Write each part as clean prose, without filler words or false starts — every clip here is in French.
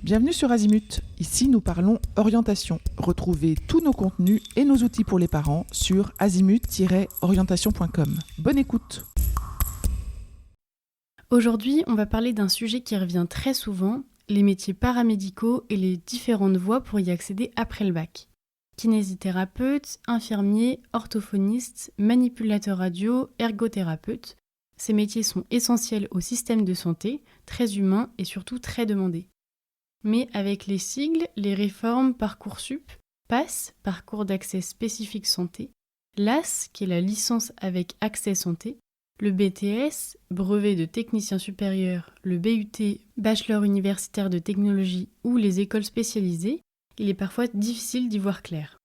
Bienvenue sur Azimut. Ici, nous parlons orientation. Retrouvez tous nos contenus et nos outils pour les parents sur azimut-orientation.com. Bonne écoute. Aujourd'hui, on va parler d'un sujet qui revient très souvent, les métiers paramédicaux et les différentes voies pour y accéder après le bac. Kinésithérapeute, infirmier, orthophoniste, manipulateur radio, ergothérapeute. Ces métiers sont essentiels au système de santé, très humains et surtout très demandés. Mais avec les sigles, les réformes Parcoursup, PASS, Parcours d'accès spécifique santé, LAS, qui est la licence avec accès santé, le BTS, brevet de technicien supérieur, le BUT, bachelor universitaire de technologie ou les écoles spécialisées, il est parfois difficile d'y voir clair.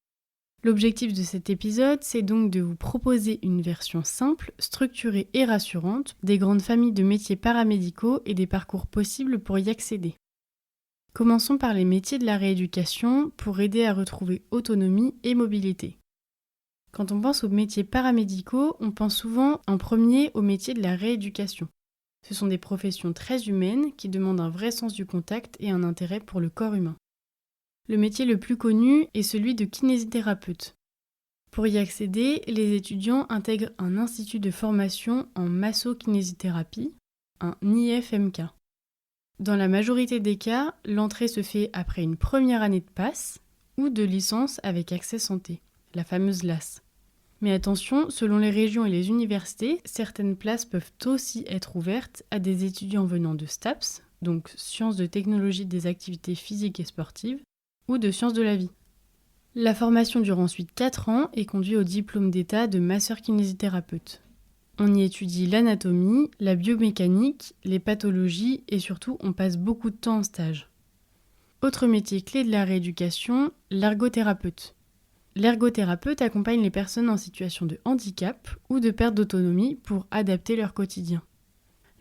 L'objectif de cet épisode, c'est donc de vous proposer une version simple, structurée et rassurante des grandes familles de métiers paramédicaux et des parcours possibles pour y accéder. Commençons par les métiers de la rééducation pour aider à retrouver autonomie et mobilité. Quand on pense aux métiers paramédicaux, on pense souvent en premier aux métiers de la rééducation. Ce sont des professions très humaines qui demandent un vrai sens du contact et un intérêt pour le corps humain. Le métier le plus connu est celui de kinésithérapeute. Pour y accéder, les étudiants intègrent un institut de formation en masso-kinésithérapie, un IFMK. Dans la majorité des cas, l'entrée se fait après une première année de PASS ou de licence avec accès santé, la fameuse LAS. Mais attention, selon les régions et les universités, certaines places peuvent aussi être ouvertes à des étudiants venant de STAPS, donc sciences de technologie des activités physiques et sportives, ou de sciences de la vie. La formation dure ensuite 4 ans et conduit au diplôme d'état de masseur-kinésithérapeute. On y étudie l'anatomie, la biomécanique, les pathologies et surtout on passe beaucoup de temps en stage. Autre métier clé de la rééducation, l'ergothérapeute. L'ergothérapeute accompagne les personnes en situation de handicap ou de perte d'autonomie pour adapter leur quotidien.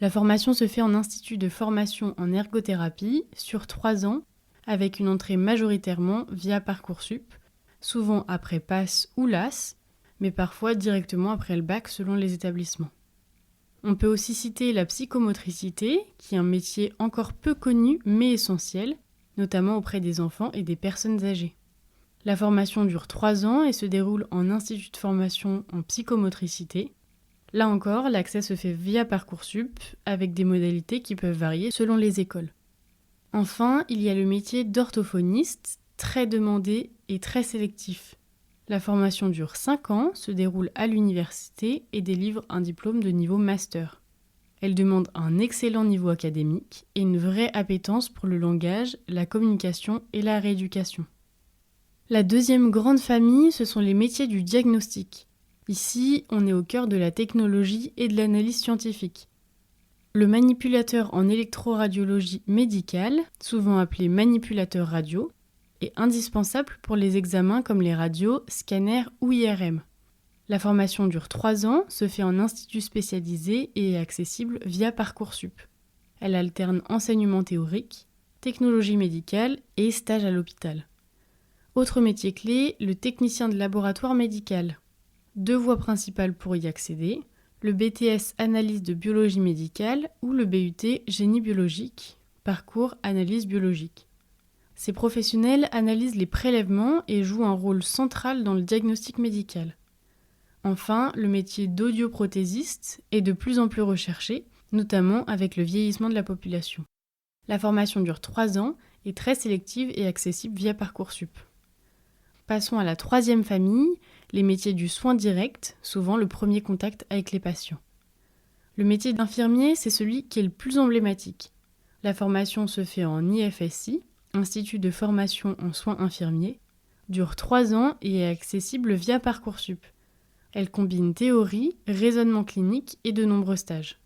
La formation se fait en institut de formation en ergothérapie sur 3 ans avec une entrée majoritairement via Parcoursup, souvent après PASS ou LAS, mais parfois directement après le bac selon les établissements. On peut aussi citer la psychomotricité, qui est un métier encore peu connu mais essentiel, notamment auprès des enfants et des personnes âgées. La formation dure 3 ans et se déroule en institut de formation en psychomotricité. Là encore, l'accès se fait via Parcoursup, avec des modalités qui peuvent varier selon les écoles. Enfin, il y a le métier d'orthophoniste, très demandé et très sélectif. La formation dure 5 ans, se déroule à l'université et délivre un diplôme de niveau master. Elle demande un excellent niveau académique et une vraie appétence pour le langage, la communication et la rééducation. La deuxième grande famille, ce sont les métiers du diagnostic. Ici, on est au cœur de la technologie et de l'analyse scientifique. Le manipulateur en électroradiologie médicale, souvent appelé manipulateur radio, est indispensable pour les examens comme les radios, scanners ou IRM. La formation dure 3 ans, se fait en institut spécialisé et est accessible via Parcoursup. Elle alterne enseignement théorique, technologie médicale et stage à l'hôpital. Autre métier clé, le technicien de laboratoire médical. 2 voies principales pour y accéder, le BTS analyse de biologie médicale ou le BUT génie biologique, parcours analyse biologique. Ces professionnels analysent les prélèvements et jouent un rôle central dans le diagnostic médical. Enfin, le métier d'audioprothésiste est de plus en plus recherché, notamment avec le vieillissement de la population. La formation dure 3 ans, est très sélective et accessible via Parcoursup. Passons à la troisième famille, les métiers du soin direct, souvent le premier contact avec les patients. Le métier d'infirmier, c'est celui qui est le plus emblématique. La formation se fait en IFSI, Institut de formation en soins infirmiers, dure 3 ans et est accessible via Parcoursup. Elle combine théorie, raisonnement clinique et de nombreux stages.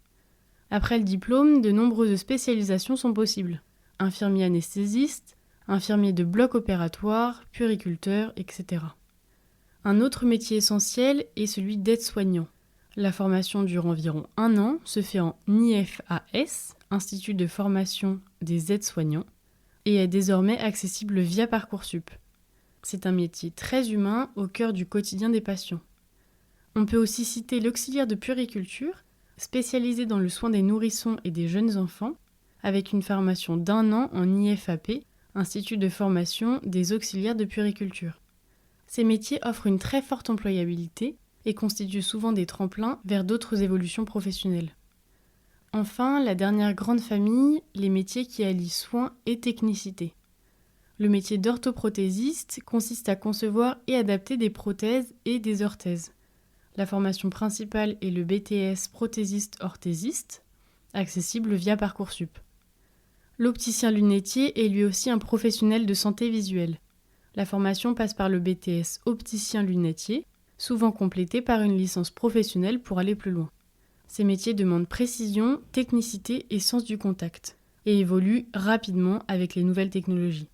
Après le diplôme, de nombreuses spécialisations sont possibles. Infirmier anesthésiste, infirmier de bloc opératoire, puériculteur, etc. Un autre métier essentiel est celui d'aide-soignant. La formation dure environ 1 an, se fait en IFAS, Institut de formation des aides-soignants, et est désormais accessible via Parcoursup. C'est un métier très humain au cœur du quotidien des patients. On peut aussi citer l'auxiliaire de puériculture, spécialisé dans le soin des nourrissons et des jeunes enfants, avec une formation d'1 an en IFAP, Institut de formation des auxiliaires de puériculture. Ces métiers offrent une très forte employabilité et constituent souvent des tremplins vers d'autres évolutions professionnelles. Enfin, la dernière grande famille, les métiers qui allient soins et technicité. Le métier d'orthoprothésiste consiste à concevoir et adapter des prothèses et des orthèses. La formation principale est le BTS prothésiste-orthésiste, accessible via Parcoursup. L'opticien lunetier est lui aussi un professionnel de santé visuelle. La formation passe par le BTS opticien lunetier, souvent complété par une licence professionnelle pour aller plus loin. Ces métiers demandent précision, technicité et sens du contact, et évoluent rapidement avec les nouvelles technologies.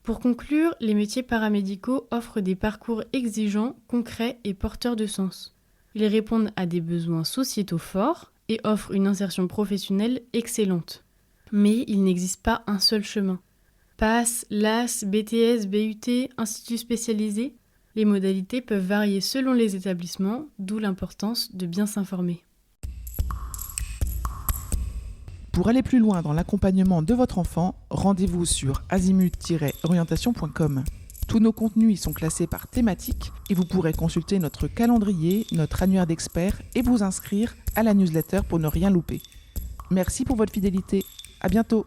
Pour conclure, les métiers paramédicaux offrent des parcours exigeants, concrets et porteurs de sens. Ils répondent à des besoins sociétaux forts et offrent une insertion professionnelle excellente. Mais il n'existe pas un seul chemin. PASS, LAS, BTS, BUT, instituts spécialisés, les modalités peuvent varier selon les établissements, d'où l'importance de bien s'informer. Pour aller plus loin dans l'accompagnement de votre enfant, rendez-vous sur azimut-orientation.com. Tous nos contenus y sont classés par thématique et vous pourrez consulter notre calendrier, notre annuaire d'experts et vous inscrire à la newsletter pour ne rien louper. Merci pour votre fidélité. À bientôt.